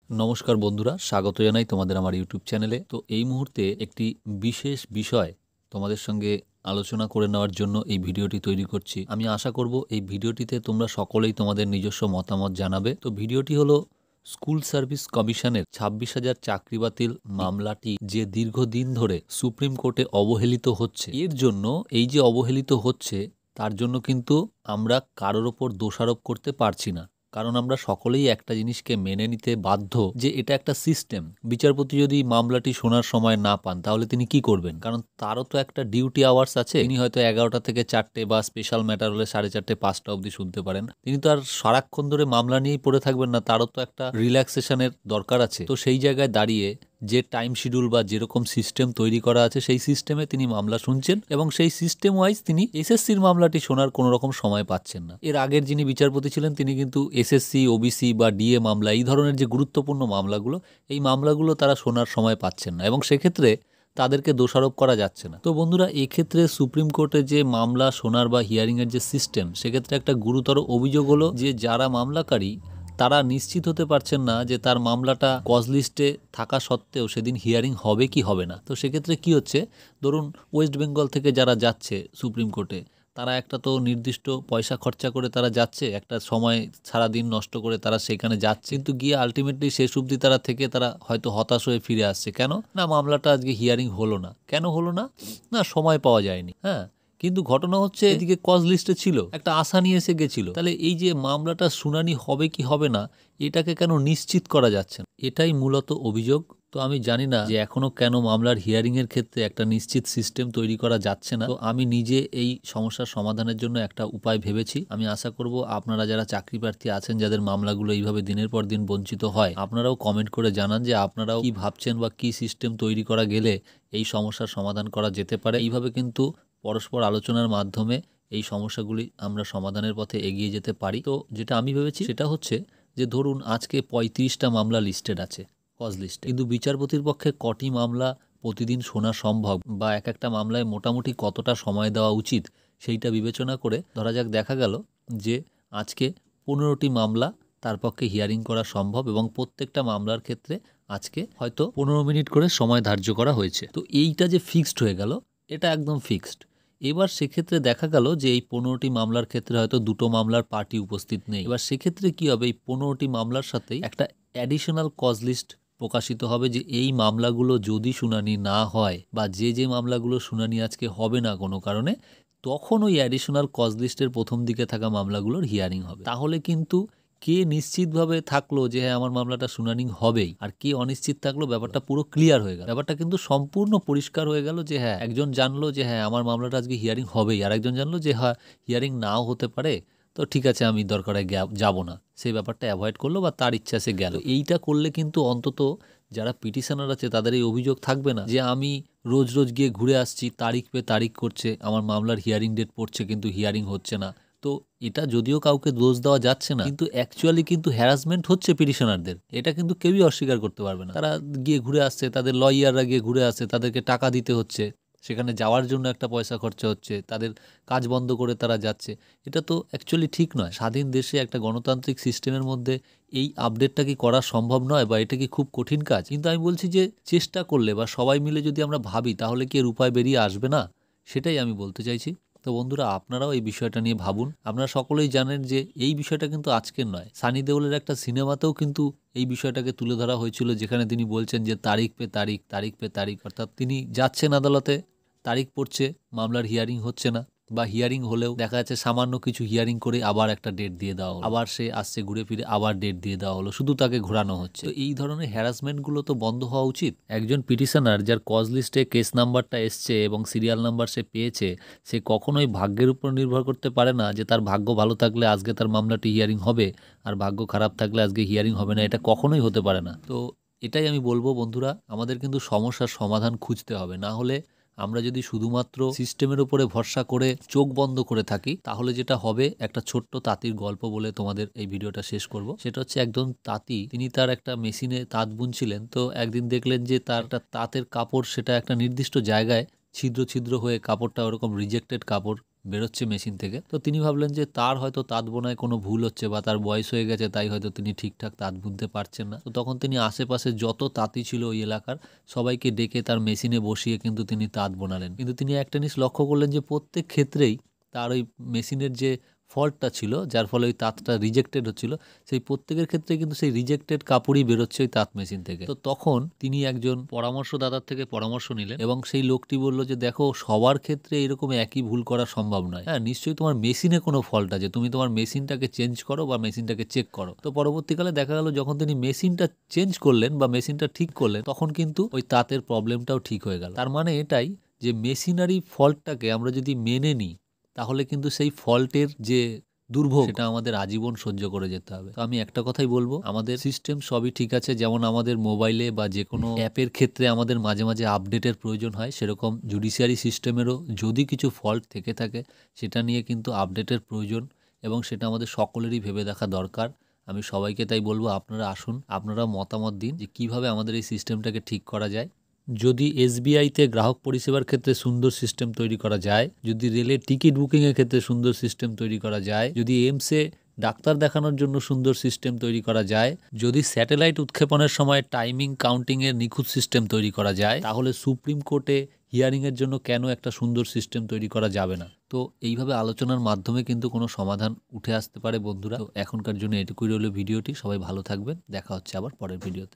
নমস্কার বন্ধুরা, স্বাগত জানাই তোমাদের আমার ইউটিউব চ্যানেলে। তো এই মুহূর্তে একটি বিশেষ বিষয় তোমাদের সঙ্গে আলোচনা করে নেওয়ার জন্য এই ভিডিওটি তৈরি করছি। আমি আশা করব এই ভিডিওটিতে তোমরা সকলেই তোমাদের নিজস্ব মতামত জানাবে। তো ভিডিওটি হলো স্কুল সার্ভিস কমিশনের 26,000 চাকরি বাতিল মামলাটি যে দীর্ঘদিন ধরে সুপ্রিম কোর্টে অবহেলিত হচ্ছে, এর জন্য এই যে অবহেলিত হচ্ছে তার জন্য কিন্তু আমরা কারোর ওপর দোষারোপ করতে পারছি না। কারণ আমরা সকলেই একটা জিনিসকে মেনে নিতে বাধ্য যে এটা একটা সিস্টেম। বিচারপতি যদি মামলাটি শোনার সময় না পান তাহলে তিনি কি করবেন? কারণ তারও তো একটা ডিউটি আওয়ার্স আছে। তিনি হয়তো 11টা থেকে 4টে বা স্পেশাল ম্যাটার হলে 4:30 5টা অবধি শুনতে পারেন। তিনি তো আর সারাক্ষণ ধরে মামলা নিয়েই পড়ে থাকবেন না, তারও তো একটা রিল্যাক্সেশনের দরকার আছে। তো সেই জায়গায় দাঁড়িয়ে যে টাইম শিডিউল বা যেরকম সিস্টেম তৈরি করা আছে সেই সিস্টেমে তিনি মামলা শুনছেন এবং সেই সিস্টেম ওয়াইজ তিনি এসএসসির মামলাটি শোনার কোনো রকম সময় পাচ্ছেন না। এর আগের যিনি বিচারপতি ছিলেন তিনি কিন্তু এসএসসি, ওবিসি বা ডিএ মামলা, এই ধরনের যে গুরুত্বপূর্ণ মামলাগুলো, এই মামলাগুলো তারা শোনার সময় পাচ্ছেন না এবং সেক্ষেত্রে তাদেরকে দোষারোপ করা যাচ্ছে না। তো বন্ধুরা, এক্ষেত্রে সুপ্রিম কোর্টে যে মামলা শোনার বা হিয়ারিংয়ের যে সিস্টেম, সেক্ষেত্রে একটা গুরুতর অভিযোগ হলো যে যারা মামলাকারী তারা নিশ্চিত হতে পারছেন না যে তার মামলাটা কজ লিস্টে থাকা সত্ত্বেও সেদিন হিয়ারিং হবে কি হবে না। তো সেক্ষেত্রে কি হচ্ছে, ধরুন ওয়েস্ট বেঙ্গল থেকে যারা যাচ্ছে সুপ্রিম কোর্টে, তারা একটা তো নির্দিষ্ট পয়সা খরচা করে তারা যাচ্ছে, একটা সময় সারাদিন নষ্ট করে তারা সেখানে যাচ্ছে, কিন্তু গিয়ে আলটিমেটলি শেষ অবধি তারা থেকে তারা হয়তো হতাশ হয়ে ফিরে আসছে। কেন না, মামলাটা আজকে হিয়ারিং হলো না। কেন হলো না? না, সময় পাওয়া যায়নি। হ্যাঁ, কিন্তু ঘটনা হচ্ছে এদিকে কজ লিস্টে ছিল, একটা আশা নিয়ে এসে গেছিল। তাহলে এই যে মামলাটা শুনানি হবে কি হবে না, এটাকে কেন নিশ্চিত করা যাচ্ছে না? এটাই মূলত অভিযোগ। তো আমি জানি না যে এখনো কেন মামলার হিয়ারিং এর ক্ষেত্রে একটা নিশ্চিত সিস্টেম তৈরি করা যাচ্ছে না। তো আমি নিজে এই সমস্যার সমাধানের জন্য একটা উপায় ভেবেছি। আমি আশা করব আপনারা যারা চাকরি প্রার্থী আছেন, যাদের মামলাগুলো এইভাবে দিনের পর দিন বঞ্চিত হয়, আপনারাও কমেন্ট করে জানান যে আপনারাও কি ভাবছেন বা কি সিস্টেম তৈরি করা গেলে এই সমস্যার সমাধান করা যেতে পারে। এইভাবে কিন্তু পরস্পর আলোচনার মাধ্যমে এই সমস্যাগুলি আমরা সমাধানের পথে এগিয়ে যেতে পারি। তো যেটা আমি ভেবেছি সেটা হচ্ছে যে ধরুন আজকে 35টা মামলা লিস্টেড আছে কজ লিস্টে, কিন্তু বিচারপতির পক্ষে কটি মামলা প্রতিদিন শোনা সম্ভব বা এক একটা মামলায় মোটামুটি কতটা সময় দেওয়া উচিত, সেইটা বিবেচনা করে ধরা যাক দেখা গেল যে আজকে 15টি মামলা তার পক্ষে হিয়ারিং করা সম্ভব এবং প্রত্যেকটা মামলার ক্ষেত্রে আজকে হয়তো 15 মিনিট করে সময় ধার্য করা হয়েছে। তো এইটা যে ফিক্সড হয়ে গেল, এটা একদম ফিক্সড। এবার সেক্ষেত্রে দেখা গেল যে এই 15টি মামলার ক্ষেত্রে হয়তো 2টো মামলার পার্টি উপস্থিত নেই। এবার সেক্ষেত্রে কি হবে, এই 15টি মামলার সাথেই একটা অ্যাডিশনাল কজ লিস্ট প্রকাশিত হবে যে এই মামলাগুলো যদি শুনানি না হয় বা যে মামলাগুলো শুনানি আজকে হবে না কোনো কারণে, তখন ওই অ্যাডিশনাল কজ লিস্টের প্রথম দিকে থাকা মামলাগুলোর হিয়ারিং হবে। তাহলে কিন্তু কে নিশ্চিতভাবে থাকলো যে হ্যাঁ আমার মামলাটা শুনানি হবেই, আর কে অনিশ্চিত থাকলো, ব্যাপারটা পুরো ক্লিয়ার হয়ে গেল। ব্যাপারটা কিন্তু সম্পূর্ণ পরিষ্কার হয়ে গেল যে হ্যাঁ, একজন জানলো যে হ্যাঁ আমার মামলাটা আজকে হিয়ারিং হবেই, আর একজন জানলো যে হ্যাঁ হিয়ারিং নাও হতে পারে, তো ঠিক আছে আমি দরকারে যাব না, সেই ব্যাপারটা অ্যাভয়েড করলো বা তার ইচ্ছা সে গেল। এইটা করলে কিন্তু অন্তত যারা পিটিশনার আছে তাদের এই অভিযোগ থাকবে না যে আমি রোজ রোজ গিয়ে ঘুরে আসছি, তারিখ পে তারিখ করছে, আমার মামলার হিয়ারিং ডেট পড়ছে কিন্তু হিয়ারিং হচ্ছে না। তো এটা যদিও কাউকে দোষ দেওয়া যাচ্ছে না, কিন্তু অ্যাকচুয়ালি কিন্তু হ্যারাসমেন্ট হচ্ছে পিটিশনারদের, এটা কিন্তু কেউই অস্বীকার করতে পারবে না। তারা গিয়ে ঘুরে আসছে, তাদের লয়াররা গিয়ে ঘুরে আসছে, তাদেরকে টাকা দিতে হচ্ছে, সেখানে যাওয়ার জন্য একটা পয়সা খরচা হচ্ছে, তাদের কাজ বন্ধ করে তারা যাচ্ছে। এটা তো অ্যাকচুয়ালি ঠিক নয়। স্বাধীন দেশে একটা গণতান্ত্রিক সিস্টেমের মধ্যে এই আপডেটটা কি করা সম্ভব নয় বা এটা কি খুব কঠিন কাজ? কিন্তু আমি বলছি যে চেষ্টা করলে বা সবাই মিলে যদি আমরা ভাবি তাহলে কি এর উপায় বেরিয়ে আসবে না? সেটাই আমি বলতে চাইছি। তো বন্ধুরা, আপনারাও এই বিষয়টা নিয়ে ভাবুন। আপনারা সকলেই জানেন যে এই বিষয়টা কিন্তু আজকের নয়, সানি দেওলের একটা সিনেমাতেও কিন্তু এই বিষয়টাকে তুলে ধরা হয়েছিল, যেখানে তিনি বলছেন যে তারিখ পে তারিখ, তারিখ পে তারিখ, অর্থাৎ তিনি যাচ্ছেন আদালতে, তারিখ পড়ছে, মামলার হিয়ারিং হচ্ছে না, বা হিয়ারিং হলেও দেখা যাচ্ছে সামান্য কিছু হিয়ারিং করে আবার একটা ডেট দিয়ে দেওয়া হলো, আবার সে আসছে ঘুরে ফিরে আবার ডেট দিয়ে দেওয়া হলো, শুধু তাকে ঘোরানো হচ্ছে। তো এই ধরনের হ্যারাসমেন্টগুলো তো বন্ধ হওয়া উচিত। একজন পিটিশনার যার কজ লিস্টে কেস নাম্বারটা এসছে এবং সিরিয়াল নাম্বার সে পেয়েছে, সে কখনোই ভাগ্যের উপর নির্ভর করতে পারে না যে তার ভাগ্য ভালো থাকলে আজকে তার মামলাটি হিয়ারিং হবে আর ভাগ্য খারাপ থাকলে আজকে হিয়ারিং হবে না। এটা কখনোই হতে পারে না। তো এটাই আমি বলবো বন্ধুরা, আমাদের কিন্তু সমস্যার সমাধান খুঁজতে হবে। না হলে আমরা যদি শুধুমাত্র সিস্টেমের উপরে ভরসা করে চোখ বন্ধ করে থাকি, তাহলে যেটা হবে, একটা ছোট্ট তাঁতির গল্প বলে তোমাদের এই ভিডিওটা শেষ করব। সেটা হচ্ছে একজন তাঁতি, তিনি তার একটা মেশিনে তাঁত বুনছিলেন। তো একদিন দেখলেন যে তার একটা তাঁতের কাপড়, সেটা একটা নির্দিষ্ট জায়গায় ছিদ্র ছিদ্র হয়ে কাপড়টা ওরকম রিজেক্টেড কাপড় বেরোচ্ছে মেশিন থেকে। তো তিনি ভাবলেন যে তার হয়তো তাঁত বোনায় কোনো ভুল হচ্ছে বা তার বয়স হয়ে গেছে, তাই হয়তো তিনি ঠিকঠাক তাঁত বুনতে পারছেন না। তো তখন তিনি আশেপাশে যত তাঁতি ছিল ওই এলাকার সবাইকে ডেকে তার মেশিনে বসিয়ে কিন্তু তিনি তাঁত বোনালেন। কিন্তু তিনি একটা জিনিস লক্ষ্য করলেন যে প্রত্যেক ক্ষেত্রেই তার ওই মেশিনের যে ফল্টটা ছিল, যার ফলে ওই তাঁতটা রিজেক্টেড হচ্ছিল, সেই প্রত্যেকের ক্ষেত্রে কিন্তু সেই রিজেক্টেড কাপড়ই বেরোচ্ছে ওই তাঁত মেশিন থেকে। তো তখন তিনি একজন পরামর্শদাতার থেকে পরামর্শ নিলেন এবং সেই লোকটি বলল যে দেখো, সবার ক্ষেত্রে এরকম একই ভুল করা সম্ভব নয়। হ্যাঁ, নিশ্চয়ই তোমার মেশিনে কোনো ফল্ট আছে, তুমি তোমার মেশিনটাকে চেঞ্জ করো বা মেশিনটাকে চেক করো। তো পরবর্তীকালে দেখা গেল যখন তিনি মেশিনটা চেঞ্জ করলেন বা মেশিনটা ঠিক করলেন, তখন কিন্তু ওই তাঁতের প্রবলেমটাও ঠিক হয়ে গেল। তার মানে এটাই যে মেশিনারি ফল্টটাকে আমরা যদি মেনে নিই, তাহলে কিন্তু সেই ফল্টের যে দুর্ভোগ সেটা আমাদের আজীবন সহ্য করে যেতে হবে। তো আমি একটা কথাই বলবো, আমাদের সিস্টেম সবই ঠিক আছে, যেমন আমাদের মোবাইলে বা যে কোনো অ্যাপের ক্ষেত্রে আমাদের মাঝে মাঝে আপডেটের প্রয়োজন হয়, সেরকম জুডিশিয়ারি সিস্টেমেরও যদি কিছু ফল্ট থেকে থাকে সেটা নিয়ে কিন্তু আপডেটের প্রয়োজন, এবং সেটা আমাদের সকলেরই ভেবে দেখা দরকার। আমি সবাইকে তাই বলবো, আপনারা আসুন, আপনারা মতামত দিন যে কিভাবে আমাদের এই সিস্টেমটাকে ঠিক করা যায়। যদি এসবিআইতে গ্রাহক পরিষেবার ক্ষেত্রে সুন্দর সিস্টেম তৈরি করা যায়, যদি রেলের টিকিট বুকিংয়ের ক্ষেত্রে সুন্দর সিস্টেম তৈরি করা যায়, যদি এইমসে ডাক্তার দেখানোর জন্য সুন্দর সিস্টেম তৈরি করা যায়, যদি স্যাটেলাইট উৎক্ষেপণের সময় টাইমিং কাউন্টিংয়ের নিখুঁত সিস্টেম তৈরি করা যায়, তাহলে সুপ্রিম কোর্টে হিয়ারিংয়ের জন্য কেন একটা সুন্দর সিস্টেম তৈরি করা যাবে না? তো এইভাবে আলোচনার মাধ্যমে কিন্তু কোনো সমাধান উঠে আসতে পারে বন্ধুরা। তো এখনকার জন্য এটুকুই রইল ভিডিওটি। সবাই ভালো থাকবেন, দেখা হচ্ছে আবার পরের ভিডিওতে।